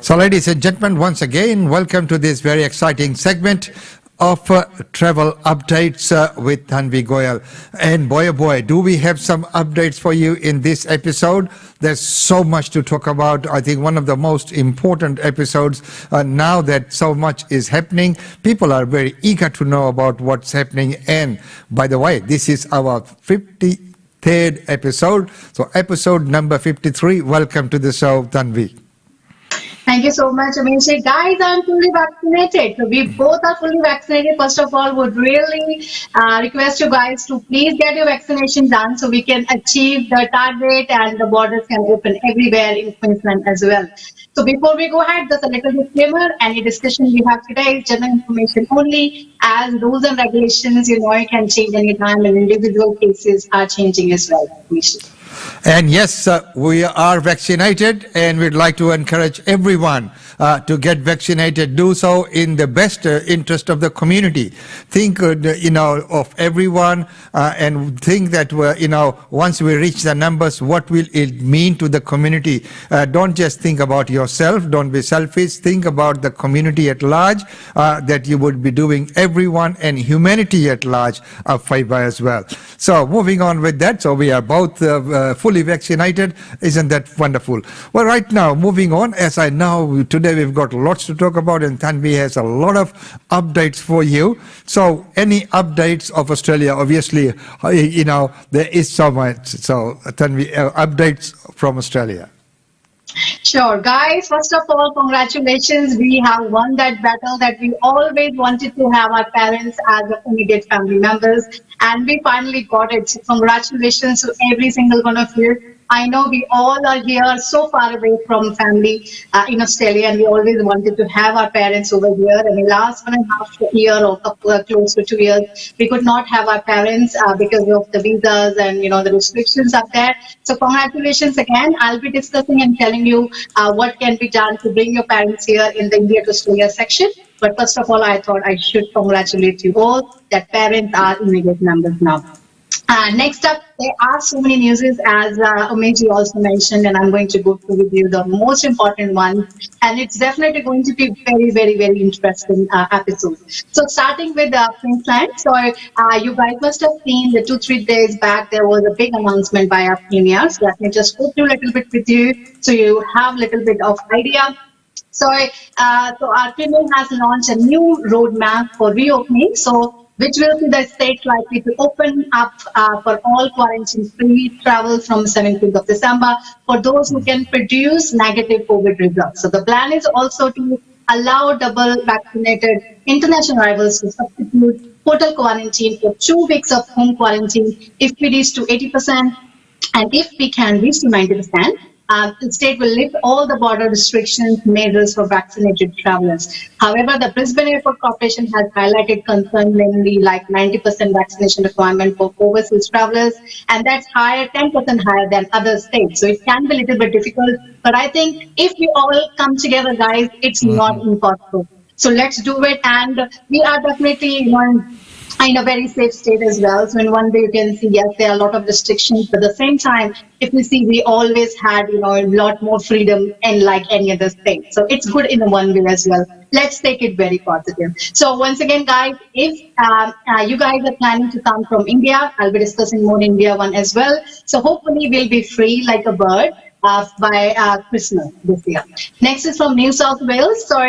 So, ladies and gentlemen, once again, welcome to this very exciting segment of travel updates with Tanvi Goel. And boy, oh boy, do we have some updates for you in this episode. There's so much to talk about. I think one of the most important episodes now that so much is happening. People are very eager to know about what's happening. And by the way, this is our 53rd episode. So episode number 53. Welcome to the show, Tanvi. Thank you so much, Amishi. Guys, I'm fully vaccinated. So we both are fully vaccinated. First of all, would really request you guys to please get your vaccination done so we can achieve the target and the borders can open everywhere in Queensland as well. So before we go ahead, just a little disclaimer. Any discussion we have today is general information only. As rules and regulations, it can change anytime and individual cases are changing as well, Amishi. And yes, we are vaccinated and we'd like to encourage everyone to get vaccinated. Do so in the best interest of the community. Think, of everyone and think that, once we reach the numbers, what will it mean to the community? Don't just think about yourself. Don't be selfish. Think about the community at large, that you would be doing everyone and humanity at large a favor as well. So moving on with that. So we are both fully vaccinated. Isn't that wonderful? Well, right now, moving on, as I know today we've got lots to talk about and Tanvi has a lot of updates for you. So any updates of Australia? Obviously, there is so much. So Tanvi, updates from Australia. Sure, guys. First of all, congratulations. We have won that battle that we always wanted to have our parents as immediate family members. And we finally got it. So congratulations to every single one of you. I know we all are here so far away from family in Australia, and we always wanted to have our parents over here. And the last 1.5 years or close to 2 years, we could not have our parents because of the visas and the restrictions up there. So congratulations again. I'll be discussing and telling you what can be done to bring your parents here in the India to Australia section. But first of all, I thought I should congratulate you all that parents are immediate members now. Next up, there are so many news as Umeji also mentioned, and I'm going to go through with you the most important one. And it's definitely going to be very, very, very interesting episode. So starting with Queensland. So you guys must have seen the 2-3 days back, there was a big announcement by our premier. So let me just go through a little bit with you so you have a little bit of idea. So our premier has launched a new roadmap for reopening. So which will see the state likely to open up for all quarantine-free travel from 17th of December for those who can produce negative COVID results. So the plan is also to allow double vaccinated international arrivals to substitute hotel quarantine for 2 weeks of home quarantine if we reach to 80%, and if we can reach to 90%. The state will lift all the border restrictions measures for vaccinated travelers. However, the Brisbane Airport Corporation has highlighted concern mainly like 90% vaccination requirement for overseas travelers, and that's 10% higher than other states. So it can be a little bit difficult, but I think if we all come together, guys, it's not impossible. So let's do it, and we are definitely in a very safe state as well. So in one way you can see, yes, there are a lot of restrictions, but at the same time, if we see, we always had, a lot more freedom and like any other state. So it's good in one way as well. Let's take it very positive. So once again, guys, if you guys are planning to come from India, I'll be discussing more India one as well. So hopefully we'll be free like a bird by Christmas this year. Next is from New South Wales. So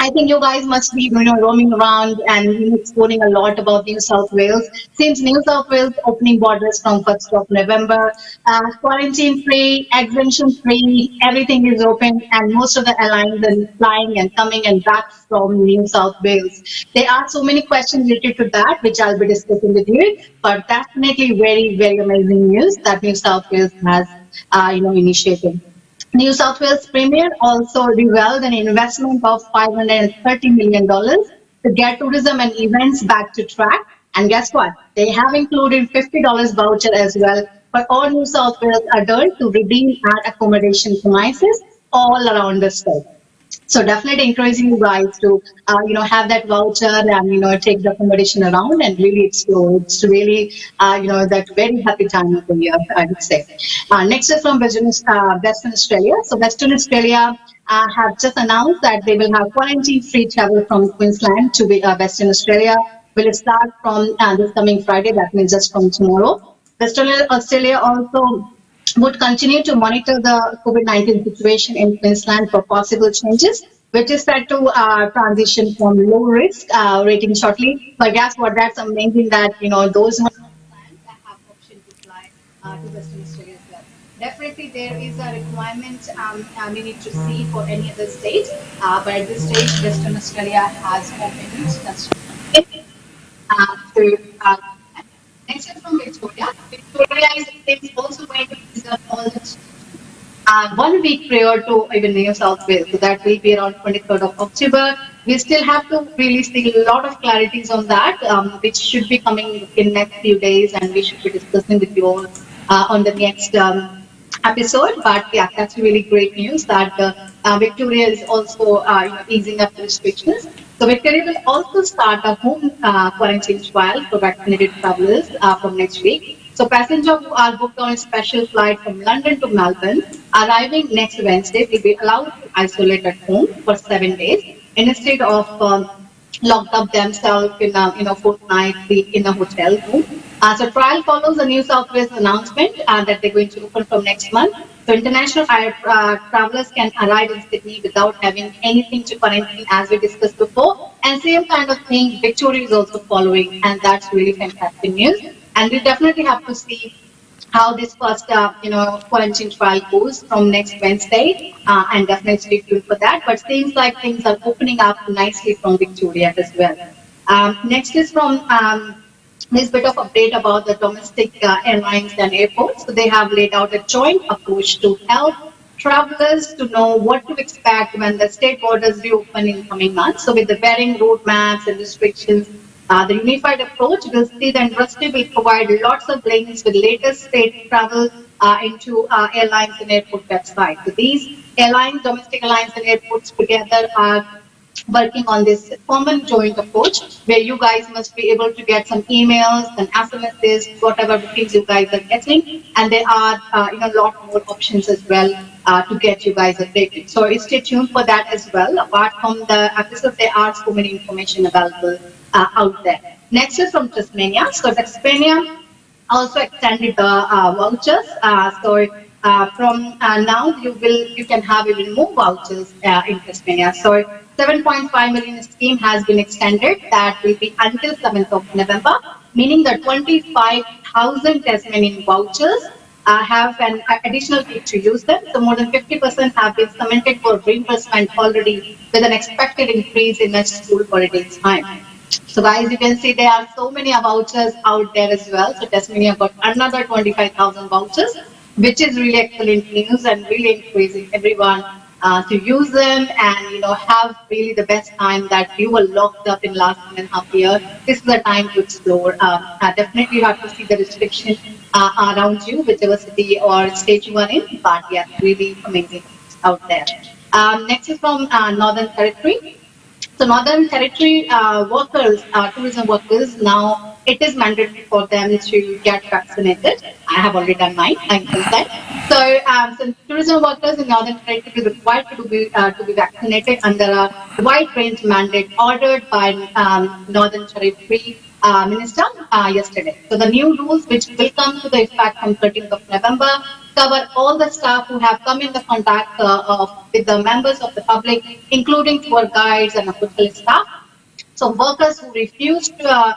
I think you guys must be, roaming around and exploring a lot about New South Wales. Since New South Wales opening borders from 1st of November, quarantine-free, exemption-free, everything is open, and most of the airlines are flying and coming and back from New South Wales. There are so many questions related to that, which I'll be discussing with you. But definitely very, very amazing news that New South Wales has, initiated. New South Wales Premier also revealed an investment of $530 million to get tourism and events back to track. And guess what? They have included $50 voucher as well for all New South Wales adults to redeem at accommodation premises all around the state. So definitely encouraging you guys to, have that voucher and, take the accommodation around and really explore. It's really, that very happy time of the year, I would say. Next is from Western Australia. So Western Australia, have just announced that they will have quarantine-free travel from Queensland to Western Australia. Will start from this coming Friday. That means just from tomorrow. Western Australia also would continue to monitor the COVID-19 situation in Queensland for possible changes, which is set to transition from low risk rating shortly. But guess what? That's amazing that those who are not planned that have option to fly to Western Australia as well. Definitely, there is a requirement we need to see for any other state, but at this stage, Western Australia has opened to next is from Victoria. Victoria is also going to visit all the 1 week prior to even New South Wales. So that will be around 23rd of October. We still have to really see a lot of clarities on that, which should be coming in next few days, and we should be discussing with you all on the next episode. But yeah, that's really great news that Victoria is also easing up the restrictions. So Victoria will also start a home quarantine trial for vaccinated travelers from next week. So passengers who are booked on a special flight from London to Melbourne arriving next Wednesday will be allowed to isolate at home for 7 days instead of locked up themselves in a fortnight in a hotel room. So trial follows a New South Wales announcement that they're going to open from next month. So international travelers can arrive in Sydney without having anything to quarantine, as we discussed before. And same kind of thing, Victoria is also following, and that's really fantastic news. And we definitely have to see how this first, quarantine trial goes from next Wednesday, and definitely stay tuned for that. But seems like things are opening up nicely from Victoria as well. Next is from this bit of update about the domestic airlines and airports. So they have laid out a joint approach to help travelers to know what to expect when the state borders reopen in coming months. So with the varying roadmaps and restrictions, the unified approach will see the industry will provide lots of links with latest state travel into airlines and airport websites. So these airlines, domestic airlines and airports together are working on this common joint approach where you guys must be able to get some emails and SMSs, whatever bookings you guys are getting, and there are a lot more options as well to get you guys updated. So stay tuned for that as well. Apart from the episode, there are so many information available out there. Next is from Tasmania. So Tasmania also extended the vouchers. From now you can have even more vouchers in Tasmania. So 7.5 million scheme has been extended. That will be until 7th of November, meaning that 25,000 Tasmanian vouchers have an additional fee to use them. So more than 50% have been submitted for reimbursement already, with an expected increase in next school holidays time. So guys, you can see there are so many vouchers out there as well. So Tasmania got another 25,000 vouchers, which is really excellent news and really encouraging everyone to use them and have really the best time that you were locked up in last 1.5 years. This is the time to explore. Definitely you have to see the restriction around you, whichever city or state you are in. But yeah, really amazing out there. Next is from Northern Territory. So Northern Territory workers, tourism workers, now it is mandatory for them to get vaccinated. I have already done mine, I'm consent. So tourism workers in Northern Territory are required to be vaccinated under a wide range mandate ordered by Northern Territory Minister yesterday. So the new rules, which will come to the effect from 13th of November, cover all the staff who have come into contact with the members of the public, including tour guides and hotel staff. So workers who refuse to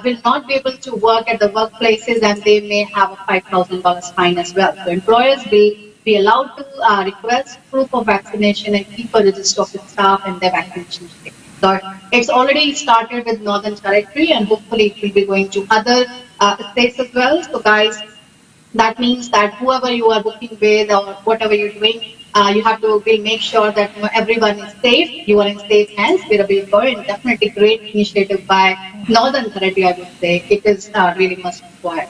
will not be able to work at the workplaces, and they may have a $5,000 fine as well. So employers will be allowed to request proof of vaccination and keep a register of the staff and their vaccination status. So it's already started with Northern Territory, and hopefully it will be going to other states as well. So guys, that means that whoever you are booking with or whatever you're doing, you have to make sure that everyone is safe. You are in safe hands wherever you go, and definitely great initiative by Northern Territory, I would say. It is really must required.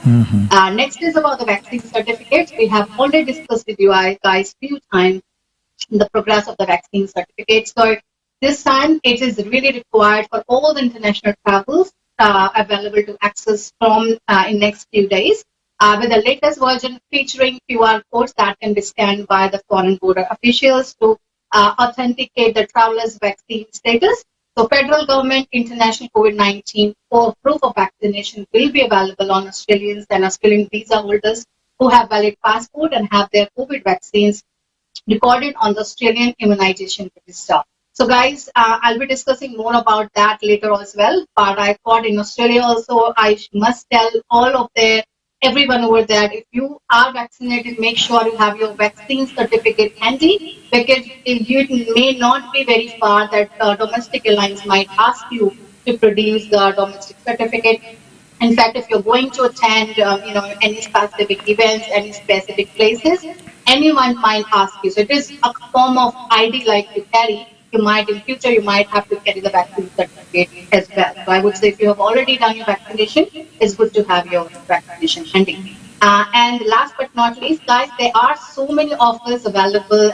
Next is about the vaccine certificates. We have already discussed with you guys few times the progress of the vaccine certificates. So this time it is really required for all the international travels available to access from in next few days. With the latest version featuring QR codes that can be scanned by the foreign border officials to authenticate the traveler's vaccine status. So federal government international COVID-19 for proof of vaccination will be available on Australians and Australian visa holders who have valid passport and have their COVID vaccines recorded on the Australian Immunization Register. So, guys, I'll be discussing more about that later as well. But I thought in Australia also, I must tell all of the everyone over there, if you are vaccinated, make sure you have your vaccine certificate handy because you may not be very far that domestic airlines might ask you to produce the domestic certificate. In fact, if you're going to attend, any specific events, any specific places, anyone might ask you. So it is a form of ID like you carry. You might in future you might have to carry the vaccine certificate as well. So I would say if you have already done your vaccination, it's good to have your vaccination handy. And last but not least, guys, there are so many offers available.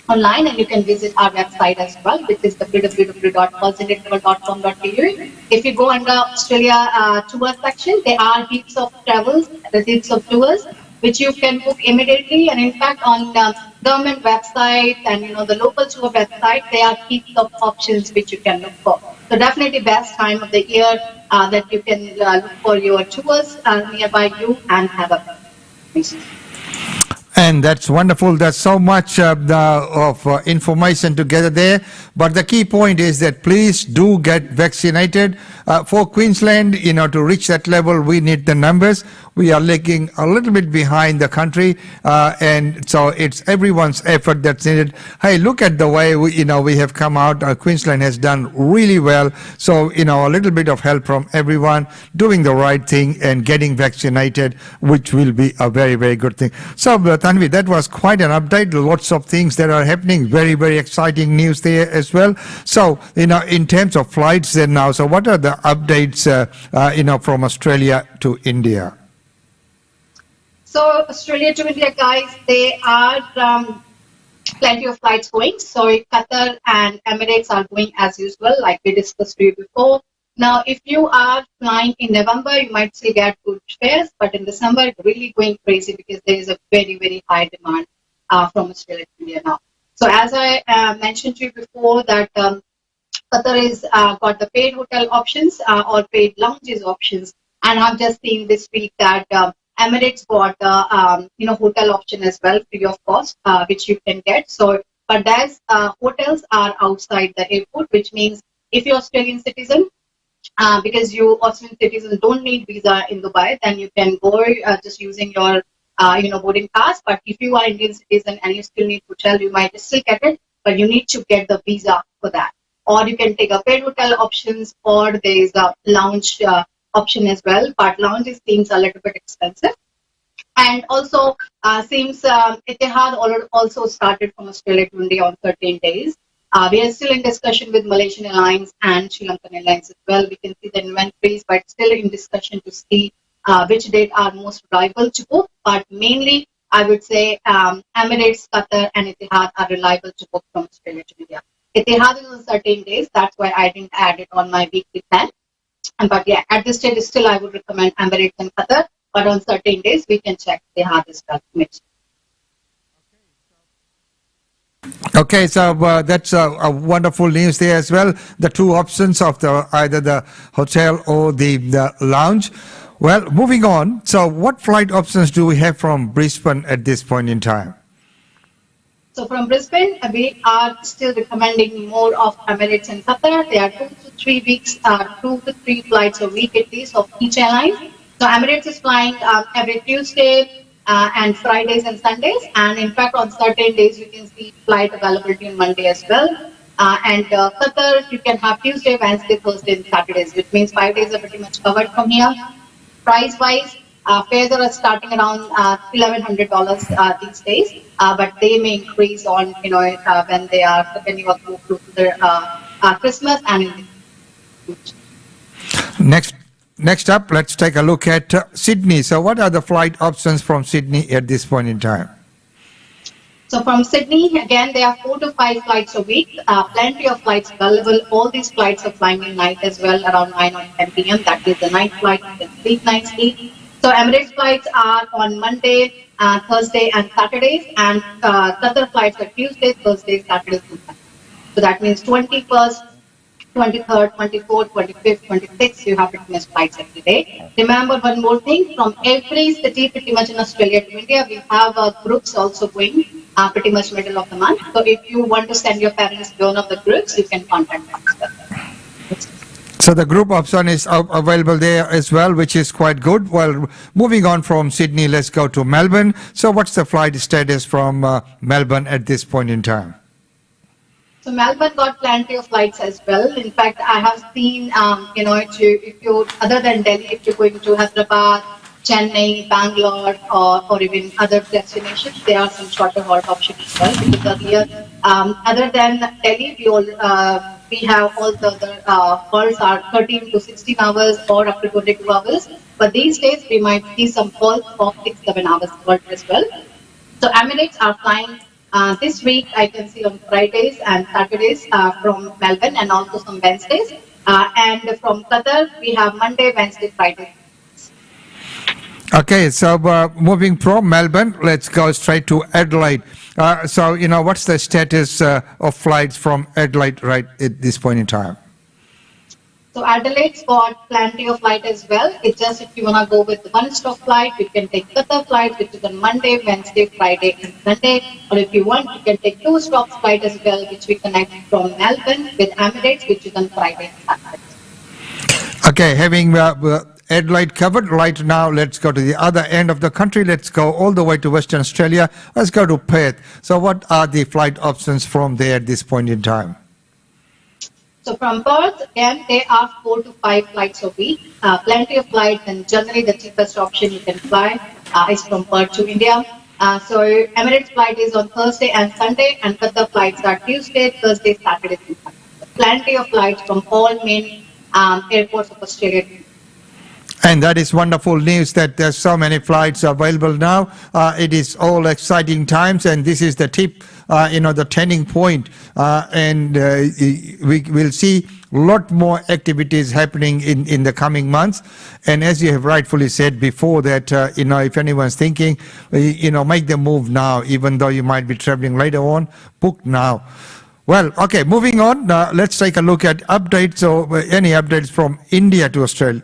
Online, and you can visit our website as well, which is www.positivetavel.com.au. If you go under Australia tour section, there are heaps of travels, heaps of tours which you can book immediately. And in fact, on government website and the local tour website, there are heaps of options which you can look for. So definitely best time of the year that you can look for your tours nearby you and have a And that's wonderful. There's so much of information together there. But the key point is that please do get vaccinated. For Queensland, to reach that level, we need the numbers. We are lagging a little bit behind the country, and so it's everyone's effort that's needed. Hey, look at the way we have come out. Queensland has done really well. So a little bit of help from everyone doing the right thing and getting vaccinated, which will be a very, very good thing. So Tanvi, that was quite an update. Lots of things that are happening. Very, very exciting news there as well. So in terms of flights then now, so what are the updates from Australia to India? So Australia to India, guys, there are plenty of flights going. So Qatar and Emirates are going as usual, like we discussed with you before. Now, if you are flying in November, you might still get good fares, but in December, it's really going crazy because there is a very, very high demand from Australia to India now. So as I mentioned to you before that Qatar is got the paid hotel options or paid lounges options. And I've just seen this week that Emirates got the hotel option as well, free of cost, which you can get. So, but there's hotels are outside the airport, which means if you're Australian citizen, because you Australian citizens don't need visa in Dubai, then you can go just using your boarding pass. But if you are Indian citizen and you still need hotel, you might still get it, but you need to get the visa for that. Or you can take a paid hotel options, or there is a lounge option as well, but lounges seems a little bit expensive. And also seems Etihad also started from Australia to India on 13 days. We are still in discussion with Malaysian Airlines and Sri Lankan Airlines as well. We can see the inventories, but still in discussion to see which date are most reliable to book. But mainly, I would say Emirates, Qatar, and Etihad are reliable to book from Australia to India. Etihad is on 13 days. That's why I didn't add it on my weekly plan. But yeah, at this stage, still I would recommend Emirates and Qatar. But on certain days, we can check Etihad as well. Okay, so that's a wonderful news there as well. The two options of either the hotel or the lounge. Well, moving on. So what flight options do we have from Brisbane at this point in time? So from Brisbane, we are still recommending more of Emirates and Qatar. There are 2 to 3 weeks, 2 to 3 flights a week at least of each airline. So Emirates is flying every Tuesday and Fridays and Sundays. And in fact, on certain days, you can see flight availability on Monday as well. And Qatar, you can have Tuesday, Wednesday, Thursday, and Saturdays, which means 5 days are pretty much covered from here. Price-wise, fares are starting around $1,100 these days, but they may increase on when you are go through the Christmas and Next up, let's take a look at Sydney. So what are the flight options from Sydney at this point in time? So from Sydney, again, there are 4 to 5 flights a week, plenty of flights available. All these flights are flying in night as well, around 9 or 10 p.m. That is the night flight, you can sleep nicely. So Emirates flights are on Monday, Thursday, and Saturdays, and Qatar flights are Tuesday, Thursday, Saturday, and Sunday. So that means 21st, 23rd, 24th, 25th, 26th, you have to miss flights every day. Remember one more thing, from every city pretty much in Australia to India, we have groups also going pretty much middle of the month. So if you want to send your parents to one of the groups, you can contact us as well. So the group option is available there as well, which is quite good. Well, moving on from Sydney, let's go to Melbourne. So what's the flight status from Melbourne at this point in time? So Melbourne got plenty of flights as well. In fact, I have seen, if you other than Delhi, if you're going to Hyderabad, Chennai, Bangalore, or even other destinations, there are some shorter haul options as well. Because earlier, other than Delhi, we have all the other hauls are 13 to 16 hours or up to 22 hours. But these days, we might see some hauls of 6-7 hours halt as well. So Emirates are flying this week. I can see on Fridays and Saturdays from Melbourne, and also some Wednesdays. And from Qatar, we have Monday, Wednesday, Friday. Okay, so moving from Melbourne, let's go straight to Adelaide. So, what's the status of flights from Adelaide right at this point in time? So Adelaide's got plenty of flight as well. It's just if you want to go with one-stop flight, you can take Qatar flight, which is on Monday, Wednesday, Friday, and Sunday. Or if you want, you can take two-stop flight as well, which we connect from Melbourne with Emirates, which is on Friday and Saturday. Okay, having Adelaide covered, right now let's go to the other end of the country. Let's go all the way to Western Australia. Let's go to Perth. So what are the flight options from there at this point in time? So from Perth, again, there are 4 to 5 flights a week. Plenty of flights, and generally the cheapest option you can fly is from Perth to India. So Emirates flight is on Thursday and Sunday, and Qatar flights are Tuesday, Thursday, Saturday, and Sunday. Plenty of flights from all main airports of Australia. And that is wonderful news that there's so many flights available now. It is all exciting times, and this is the tip, the turning point. And we will see a lot more activities happening in the coming months. And as you have rightfully said before that, if anyone's thinking, make the move now, even though you might be traveling later on, book now. Well, okay, moving on. Let's take a look at updates, or any updates from India to Australia.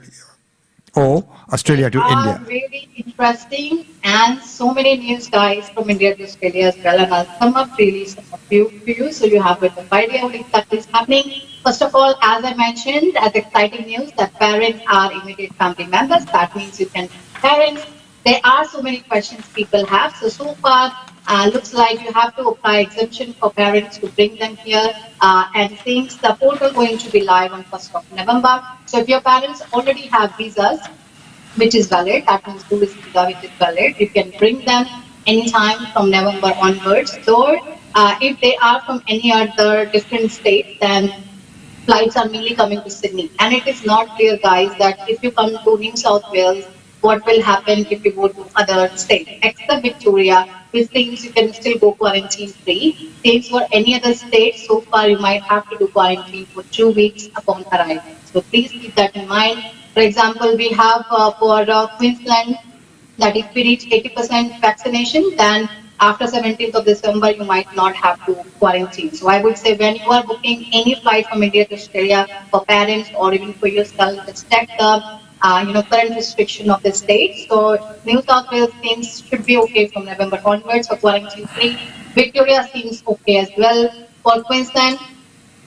Or Australia to India. Really interesting, and so many news guys from India to Australia as well, and I'll sum up really some of you to you so you have a bit of idea what exactly is happening. First of all, as I mentioned, as exciting news that parents are immediate family members. That means you can parents. There are so many questions people have. So far, looks like you have to apply exemption for parents to bring them here, and things the portal going to be live on 1st of November. So if your parents already have visas, which is valid, that means tourist visa which is valid, you can bring them anytime from November onwards. So if they are from any other different state, then flights are mainly coming to Sydney. And it is not clear, guys, that if you come to New South Wales, what will happen if you go to other states, except Victoria, which seems you can still go quarantine free. Same for any other state. So far, you might have to do quarantine for 2 weeks upon arrival. So please keep that in mind. For example, we have for Queensland that if we reach 80% vaccination, then after 17th of December, you might not have to quarantine. So I would say when you are booking any flight from India to Australia for parents or even for yourself, just check the current restriction of the state. So New South Wales seems should be okay from November onwards for quarantine free. Victoria seems okay as well. For Queensland,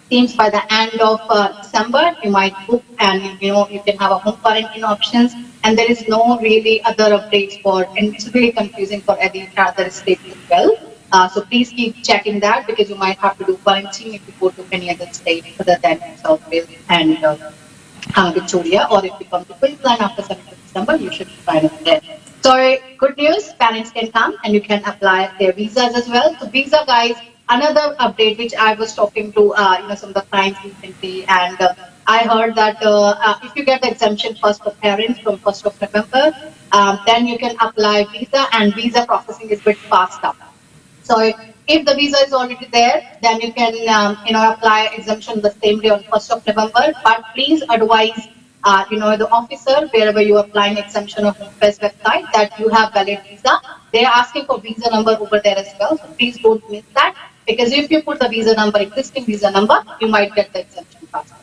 seems by the end of December you might book, and you can have a home quarantine options. And there is no really other updates and it's really confusing for any other state as well. So please keep checking that, because you might have to do quarantine if you go to any other state other than New South Wales and Victoria, or if you come to Queensland after 7th of December, you should be fine over there. So good news, parents can come and you can apply their visas as well. So visa guys, another update which I was talking to some of the clients recently, and I heard that if you get the exemption first for parents from 1st of November, then you can apply visa, and visa processing is a bit faster. So if the visa is already there, then you can apply exemption the same day on 1st of November. But please advise the officer, wherever you are applying exemption of best website, that you have valid visa. They are asking for visa number over there as well. So please don't miss that, because if you put the visa number, existing visa number, you might get the exemption faster.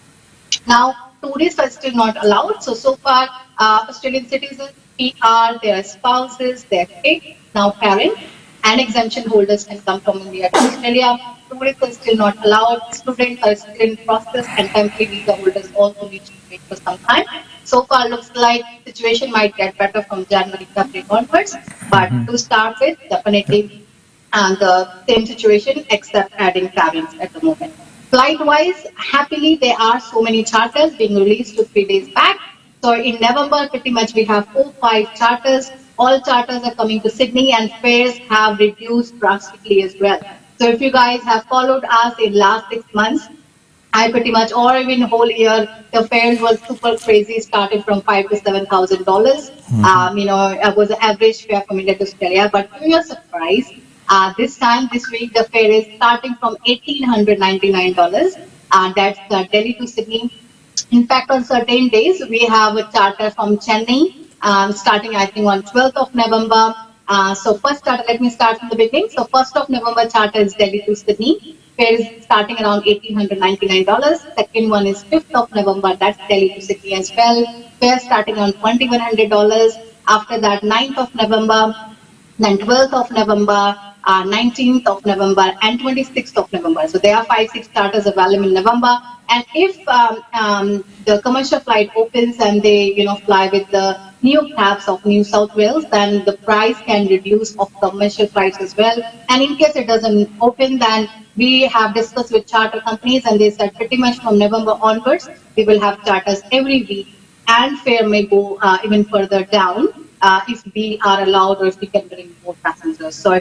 Now, tourists are still not allowed. So far, Australian citizens, PR, their spouses, their kids, now parents, and exemption holders can come from India to Australia. Tourists are still not allowed. Students are still in process, and temporary visa holders also need to wait for some time. So far, looks like situation might get better from January, February onwards. But to start with, definitely and the same situation except adding tariffs at the moment. Flight-wise, happily, there are so many charters being released 2 3 days back. So in November, pretty much we have 4 5 charters. All charters are coming to Sydney, and fares have reduced drastically as well. So if you guys have followed us in last 6 months, I pretty much, or even whole year, the fares was super crazy, started from $5,000 to $7,000. It was the average fare from India to Australia. But to your surprise, this week, the fare is starting from $1,899. That's Delhi to Sydney. In fact, on certain days, we have a charter from Chennai, starting, I think, on 12th of November. So first charter, let me start from the beginning. So 1st of November charter is Delhi to Sydney. Fare is starting around $1,899. Second one is 5th of November, that's Delhi to Sydney as well. Fare starting around $2,100. After that, 9th of November, then 12th of November, 19th of November, and 26th of November. So there are 5 6 charters available in November. And if the commercial flight opens and they fly with the new cabs of New South Wales, then the price can reduce of commercial flights as well. And in case it doesn't open, then we have discussed with charter companies, and they said pretty much from November onwards, we will have charters every week, and fare may go even further down if we are allowed, or if we can bring more passengers. So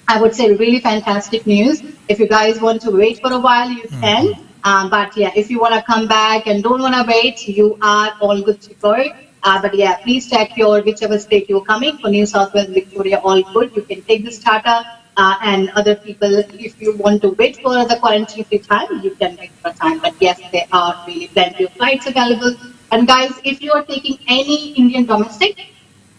I would say really fantastic news. If you guys want to wait for a while, you can. But yeah, if you want to come back and don't want to wait, you are all good to go. But yeah, please check your whichever state you're coming. For New South Wales, Victoria, all good. You can take this charter. And other people, if you want to wait for the quarantine-free time, you can wait for time. But yes, there are really plenty of flights available. And guys, if you are taking any Indian domestic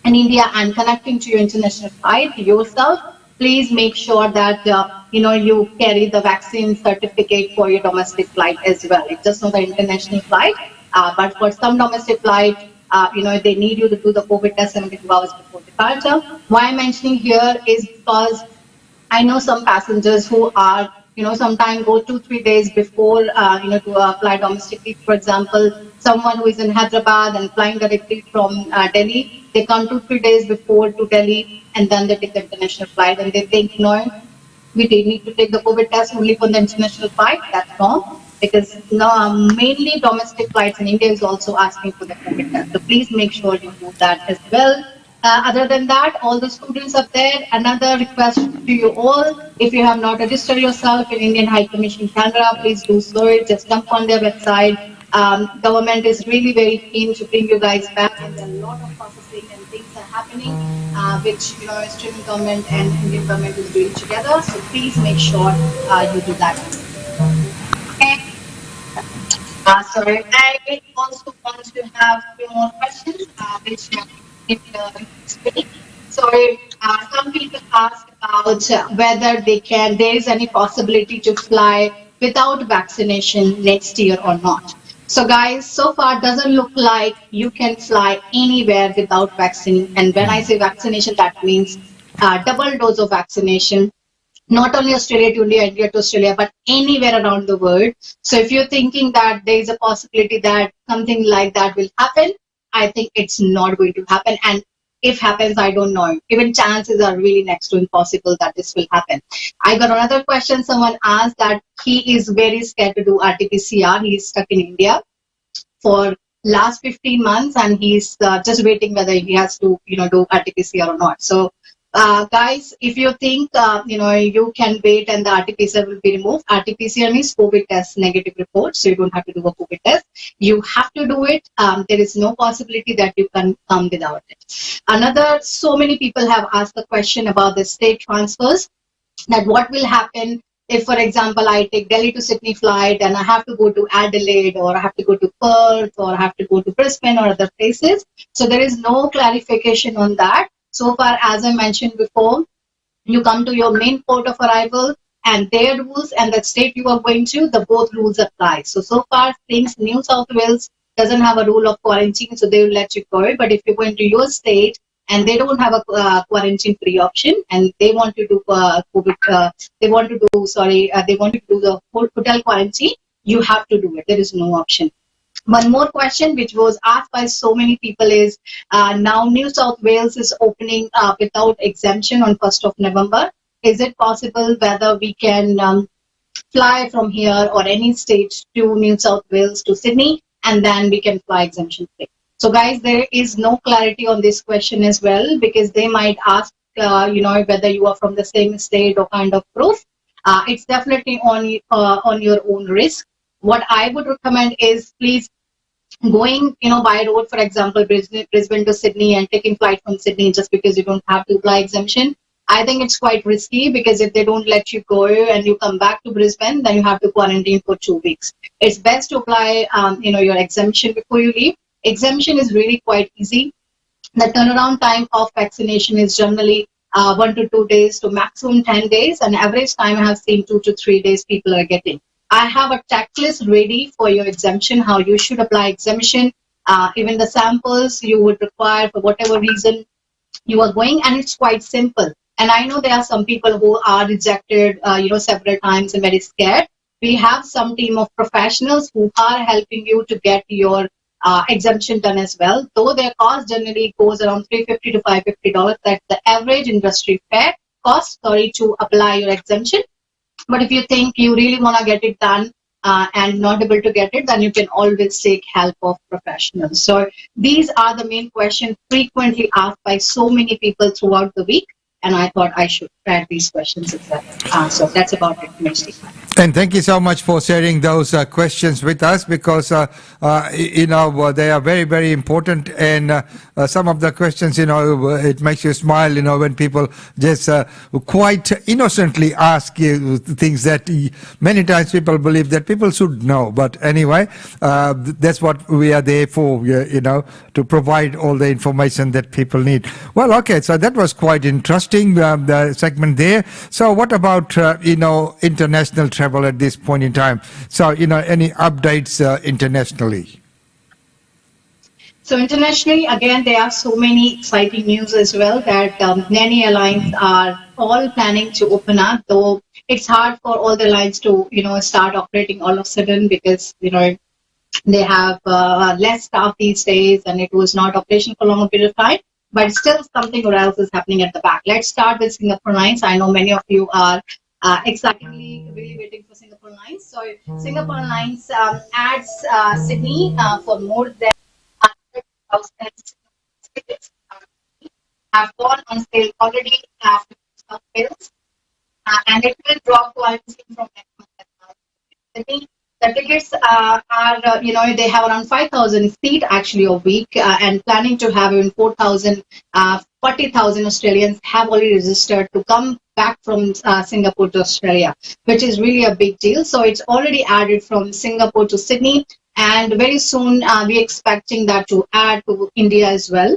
in India and connecting to your international flight yourself, please make sure that you carry the vaccine certificate for your domestic flight as well. It's just not the international flight, but for some domestic flight, they need you to do the COVID test 72 hours before departure. Why I'm mentioning here is because I know some passengers who are, sometimes go 2 3 days before, to fly domestically. For example, someone who is in Hyderabad and flying directly from Delhi, they come 2 3 days before to Delhi, and then they take the international flight, and they think, no, we need to take the COVID test only for the international flight. That's wrong, because mainly domestic flights in India is also asking for the COVID test. So please make sure you do that as well. Other than that, all the students up there, another request to you all, if you have not registered yourself in Indian High Commission Canada, please do so. Just jump on their website. Government is really very keen to bring you guys back, and there are a lot of processing and things are happening, which Australian government and Indian government is doing together. So please make sure you do that. Okay. Sorry, I also want to have a few more questions, which sorry, some people ask about whether there is any possibility to fly without vaccination next year or not. So guys, so far doesn't look like you can fly anywhere without vaccine. And when I say vaccination, that means double dose of vaccination. Not only Australia to India, India to Australia, but anywhere around the world. So if you're thinking that there is a possibility that something like that will happen, I think it's not going to happen. And if happens, I don't know. Even chances are really next to impossible that this will happen. I got another question. Someone asked that he is very scared to do RT-PCR. He's stuck in India for last 15 months, and he's just waiting whether he has to, do RT-PCR or not. So guys, if you think you can wait and the RT-PCR will be removed, RT-PCR means COVID test negative report, so you don't have to do a COVID test. You have to do it. There is no possibility that you can come without it. So many people have asked the question about the state transfers, that what will happen if, for example, I take Delhi to Sydney flight and I have to go to Adelaide or I have to go to Perth or I have to go to Brisbane or other places. So there is no clarification on that. So far, as I mentioned before, you come to your main port of arrival and their rules and the state you are going to, the both rules apply. So far, things New South Wales doesn't have a rule of quarantine, so they will let you go. But if you're going to your state and they don't have a quarantine free option and they want to do COVID, they want to do, they want to do the whole hotel quarantine, you have to do it. There is no option. One more question which was asked by so many people is now New South Wales is opening without exemption on 1st of November. Is it possible whether we can fly from here or any state to New South Wales to Sydney and then we can fly exemption free? So guys, there is no clarity on this question as well because they might ask, whether you are from the same state or kind of proof. It's definitely on your own risk. What I would recommend is please going, by road, for example, Brisbane to Sydney and taking flight from Sydney just because you don't have to apply exemption. I think it's quite risky because if they don't let you go and you come back to Brisbane, then you have to quarantine for 2 weeks. It's best to apply, your exemption before you leave. Exemption is really quite easy. The turnaround time of vaccination is generally 1 to 2 days to maximum 10 days, and average time I have seen 2 to 3 days people are getting. I have a checklist ready for your exemption, how you should apply exemption, even the samples you would require for whatever reason you are going, and it's quite simple. And I know there are some people who are rejected, several times and very scared. We have some team of professionals who are helping you to get your exemption done as well. Though their cost generally goes around $350 to $550. That's the average industry fair cost, to apply your exemption. But if you think you really want to get it done and not able to get it, then you can always seek help of professionals. So these are the main questions frequently asked by so many people throughout the week. And I thought I should add these questions as well. So that's about it, mostly. And thank you so much for sharing those questions with us because, they are very, very important. And some of the questions, it makes you smile, when people just quite innocently ask you things that many times people believe that people should know. But anyway, that's what we are there for, to provide all the information that people need. Well, okay, so that was quite interesting, the segment there. So what about, international travel at this point in time? So, any updates internationally? So internationally, again, there are so many exciting news as well that many airlines are all planning to open up, though it's hard for all the airlines to, start operating all of a sudden because, they have less staff these days and it was not operational for a long period of time. But still something or else is happening at the back. Let's start with Singapore Airlines. I know many of you are excitedly really waiting for Singapore Airlines. So Singapore Airlines adds Sydney for more than 100,000 tickets have gone on sale already after South Wales, and it will drop quarantine from next month as well. Sydney, the tickets are, they have around 5,000 seat actually a week, and planning to have even 4,000, 40,000 Australians have already registered to come back from Singapore to Australia, which is really a big deal. So it's already added from Singapore to Sydney, and very soon we're expecting that to add to India as well,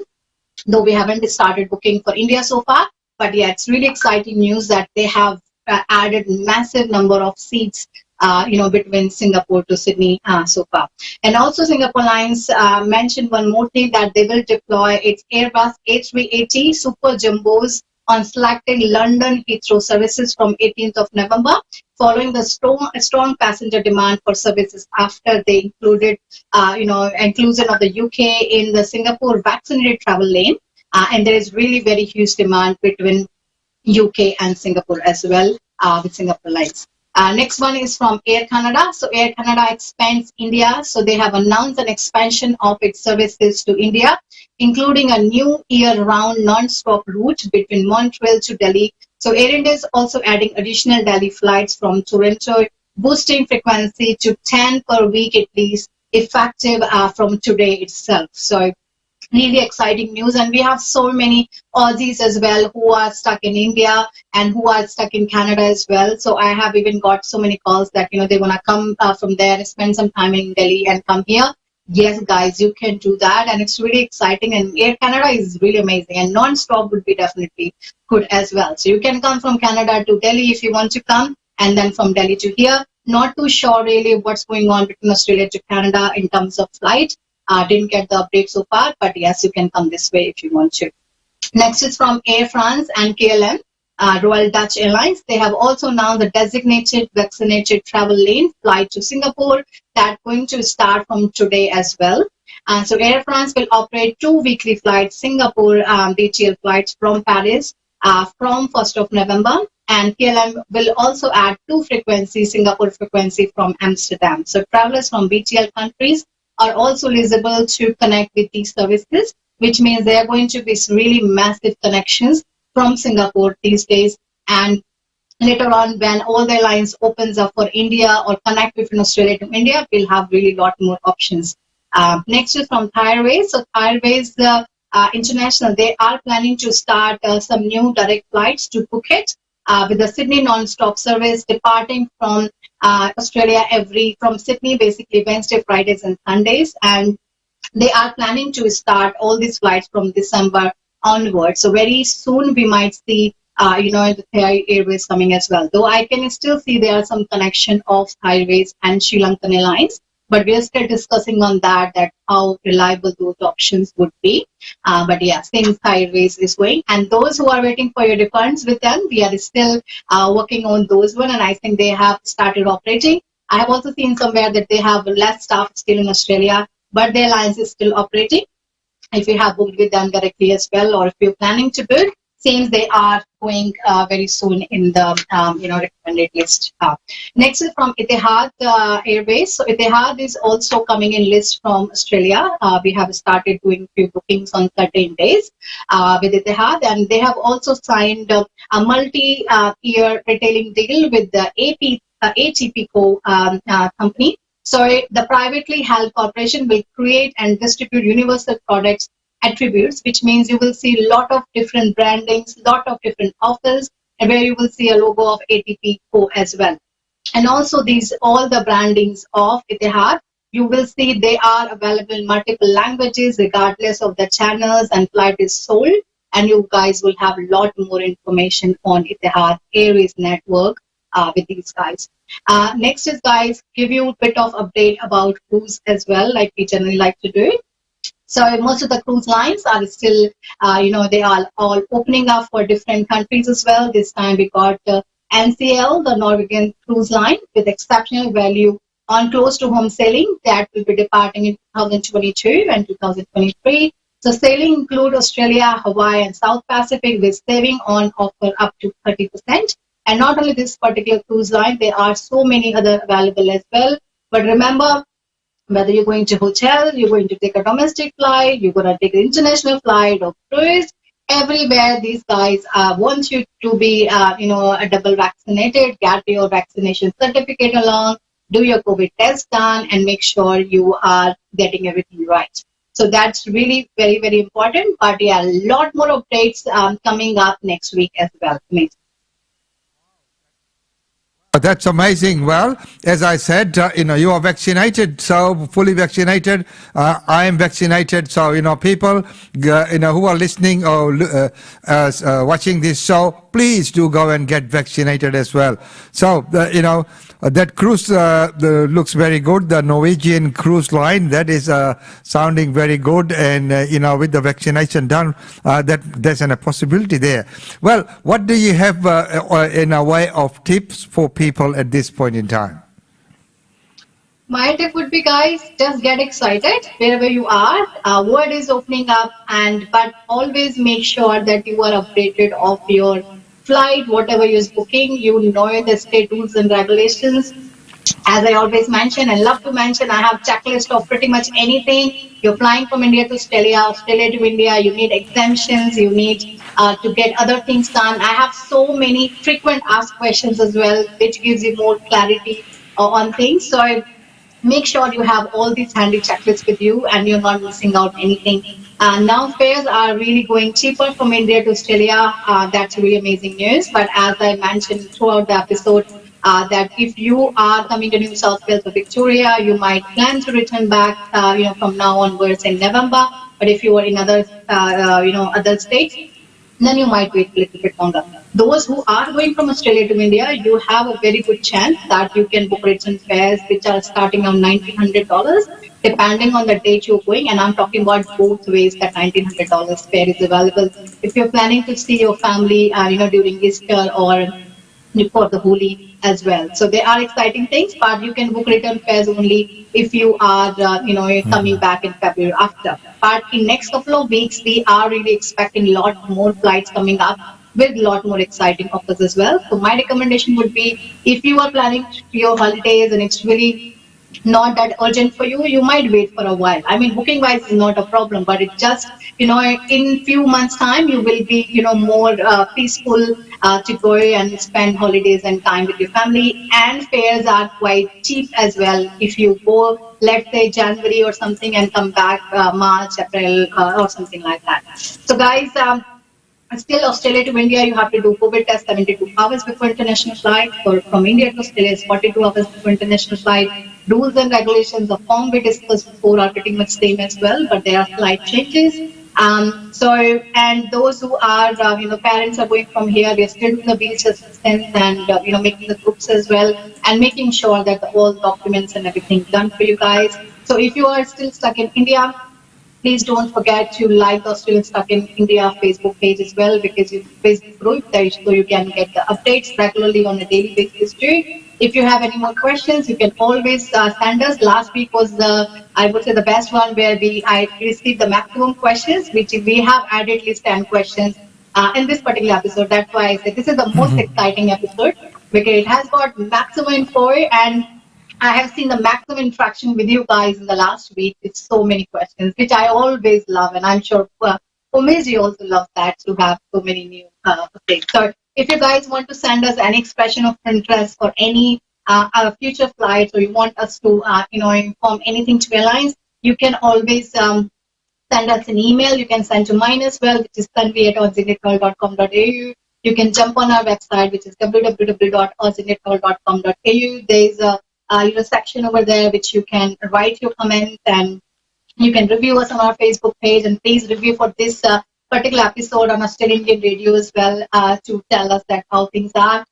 though we haven't started booking for India so far. But yeah, it's really exciting news that they have added massive number of seats between Singapore to Sydney so far. And also Singapore Airlines mentioned one more thing, that they will deploy its Airbus A380 Super Jumbos on selected London Heathrow services from 18th of November, following the strong passenger demand for services after they included, inclusion of the UK in the Singapore vaccinated travel lane. And there is really very huge demand between UK and Singapore as well with Singapore Airlines. Next one is from Air Canada. So Air Canada expands India. So they have announced an expansion of its services to India, including a new year-round non-stop route between Montreal to Delhi. So Air India is also adding additional Delhi flights from Toronto, boosting frequency to 10 per week at least, effective from today itself. So really exciting news. And we have so many Aussies as well who are stuck in India and who are stuck in Canada as well. So I have even got so many calls that they want to come from there, spend some time in Delhi and come here. Yes, guys, you can do that, and it's really exciting. And Air Canada is really amazing, and non-stop would be definitely good as well. So you can come from Canada to Delhi if you want to come, and then from Delhi to here. Not too sure really what's going on between Australia to Canada in terms of flight. Didn't get the update so far, but yes, you can come this way if you want to. Next is from Air France and KLM, Royal Dutch Airlines. They have also announced the designated vaccinated travel lane flight to Singapore that's going to start from today as well. So Air France will operate 2 weekly flights, Singapore DTL flights from Paris from 1st of November. And KLM will also add 2 frequencies, Singapore frequency from Amsterdam. So travelers from BTL countries are also eligible to connect with these services, which means there are going to be really massive connections from Singapore these days. And later on, when all the lines opens up for India or connect between Australia to India, we'll have really lot more options. Next is from Thai Airways. So Thai Airways International, they are planning to start some new direct flights to Phuket with the Sydney non-stop service departing from Australia from Sydney, basically Wednesday, Fridays, and Sundays. And they are planning to start all these flights from December onwards. So very soon we might see, the Thai Airways coming as well. Though I can still see there are some connection of Thai Airways and Sri Lankan Airlines, but we are still discussing on that how reliable those options would be. But yeah, same Thai Airways is going. And those who are waiting for your refunds with them, we are still working on those one, and I think they have started operating. I have also seen somewhere that they have less staff still in Australia, but the airlines is still operating. If you have booked with them directly as well, or if you're planning to book, seems they are going very soon in the recommended list. Next is from Etihad Airways. So Etihad is also coming in list from Australia. We have started doing few bookings on certain days with Etihad, and they have also signed a multi-year retailing deal with the ATP Co company. So the privately held corporation will create and distribute universal products attributes, which means you will see a lot of different brandings, lot of different offers, and where you will see a logo of ATP Co as well. And also all the brandings of Etihad, you will see they are available in multiple languages regardless of the channels and flight is sold. And you guys will have a lot more information on Etihad Airways network with these guys. Next is, guys, give you a bit of update about cruise as well, like we generally like to do it. So most of the cruise lines are still, they are all opening up for different countries as well. This time we got NCL, the Norwegian cruise line, with exceptional value on close to home sailing that will be departing in 2022 and 2023. So sailing include Australia, Hawaii, and South Pacific with saving on offer up to 30%. And not only this particular cruise line, there are so many other available as well. But remember, whether you're going to hotel, you're going to take a domestic flight, you're going to take an international flight or cruise, everywhere these guys want you to be, a double vaccinated, get your vaccination certificate along, do your COVID test done, and make sure you are getting everything right. So that's really very, very important. But yeah, a lot more updates coming up next week as well. Amazing. That's amazing. Well, as I said, you are vaccinated, so fully vaccinated. I am vaccinated, so people, who are listening or watching this show, please do go and get vaccinated as well. So, that cruise looks very good. The Norwegian cruise line, that is sounding very good, and with the vaccination done, there's a possibility there. Well, what do you have in a way of tips for people at this point in time? My tip would be, guys, just get excited wherever you are. World is opening up, but always make sure that you are updated of your flight, whatever you're booking. You know the state rules and regulations. As I always mention and love to mention, I have checklist of pretty much anything. You're flying from India to Australia, Australia to India, you need exemptions, you need to get other things done. I have so many frequent asked questions as well, which gives you more clarity on things. So make sure you have all these handy checklists with you and you're not missing out anything. Now fares are really going cheaper from India to Australia. That's really amazing news. But as I mentioned throughout the episode, that if you are coming to New South Wales or Victoria, you might plan to return back, from now onwards in November. But if you are in other states, then you might wait a little bit longer. Those who are going from Australia to India, you have a very good chance that you can book return fares which are starting on $1,900, depending on the date you're going. And I'm talking about both ways. That $1,900 fare is available if you're planning to see your family, during Easter or for the Holi as well. So there are exciting things, but you can book return fares only if you are, coming back in February after. But in next couple of weeks, we are really expecting a lot more flights coming up with a lot more exciting offers as well. So my recommendation would be, if you are planning your holidays and it's really not that urgent for you, you might wait for a while. I mean, booking wise is not a problem, but it just, in few months time, you will be, more peaceful to go and spend holidays and time with your family. And fares are quite cheap as well. If you go, let's say January or something and come back March, April or something like that. So guys, still, Australia to India, you have to do COVID test 72 hours before international flight. From India to Australia is 42 hours before international flight. Rules and regulations, the form we discussed before, are pretty much same as well, but there are slight changes. And those who are, parents are going from here, we are still doing the visa assistance and, making the groups as well, and making sure that all documents and everything done for you guys. So if you are still stuck in India, please don't forget to like the Australian Stuck in India Facebook page as well, because you Facebook group there, so you can get the updates regularly on a daily basis too. If you have any more questions, you can always send us. Last week was I would say the best one, where I received the maximum questions, which we have added at least 10 questions in this particular episode. That's why I said this is the most exciting episode, because it has got maximum info, and I have seen the maximum interaction with you guys in the last week with so many questions, which I always love. And I'm sure Umesh also loves that, to have so many new things. So if you guys want to send us any expression of interest for any future flights, or you want us to, inform anything to airlines, you can always send us an email. You can send to mine as well, which is tanvi@auxiliatravel.com.au. You can jump on our website, which is www.auxiliatravel.com.au. There's a section over there which you can write your comments, and you can review us on our Facebook page. And please review for this particular episode on Australian Indian Radio as well, to tell us that how things are.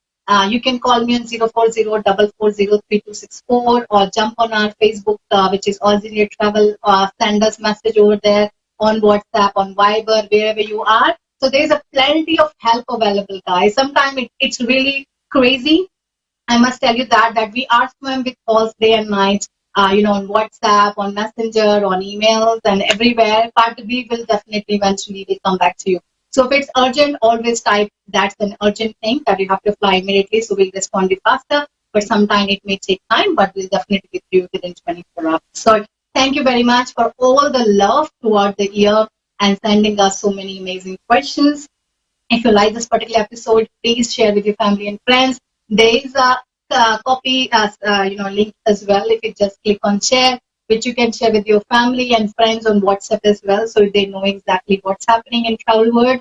You can call me on 040-440-3264, or jump on our Facebook, which is Auxiliate Travel. Send us message over there on WhatsApp, on Viber, wherever you are. So there's a plenty of help available, guys. Sometimes it's really crazy. I must tell you that we are swimming with calls day and night, on WhatsApp, on Messenger, on emails, and everywhere. But we will definitely eventually will come back to you. So if it's urgent, always type that's an urgent thing that you have to fly immediately. So we'll respond it faster. But sometimes it may take time, but we'll definitely get you within 24 hours. So thank you very much for all the love throughout the year and sending us so many amazing questions. If you like this particular episode, please share with your family and friends. There is a copy link as well. If you just click on share, which you can share with your family and friends on WhatsApp as well, so they know exactly what's happening in travel world.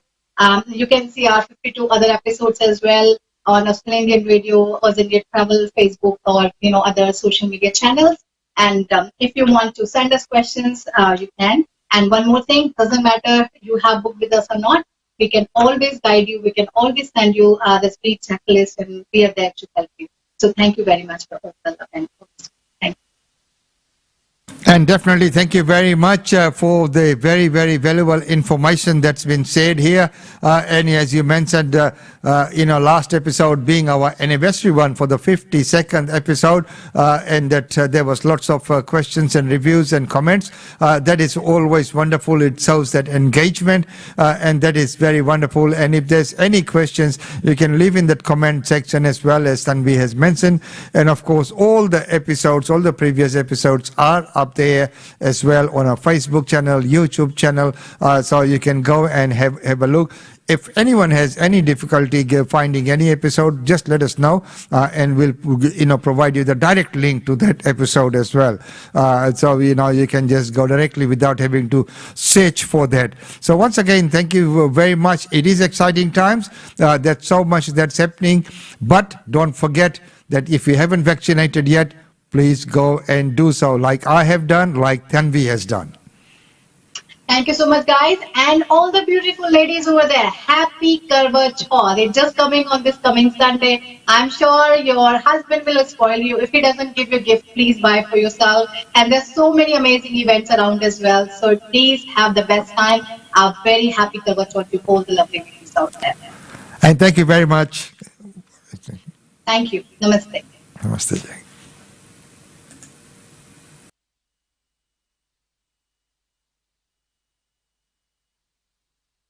You can see our 52 other episodes as well on Australian Radio, Australian Travel Facebook, or other social media channels. And if you want to send us questions, you can. And one more thing, doesn't matter you have booked with us or not, we can always guide you. We can always send you the free checklist, and we are there to help you. So thank you very much for all the love and focus. Thank you. And definitely thank you very much for the very, very valuable information that's been shared here. And as you mentioned, last episode being our anniversary one for the 52nd episode, and that there was lots of questions and reviews and comments. That is always wonderful. It shows that engagement, and that is very wonderful. And if there's any questions, you can leave in that comment section as well, as Tanvi has mentioned. And of course, all the episodes, all the previous episodes are up there as well on our Facebook channel, YouTube channel, so you can go and have a look. if anyone has any difficulty finding any episode, just let us know, and we'll provide you the direct link to that episode as well. So you can just go directly without having to search for that. So once again, thank you very much. It is exciting times. There's so much that's happening, but don't forget that if you haven't vaccinated yet, please go and do so, like I have done, like Tanvi has done. Thank you so much, guys. And all the beautiful ladies over there, happy Karwa Chauth. It's just coming on this coming Sunday. I'm sure your husband will spoil you. If he doesn't give you a gift, please buy for yourself. And there's so many amazing events around as well. So please have the best time. A very happy Karwa Chauth to all the lovely ladies out there. And thank you very much. Thank you. Namaste. Namaste.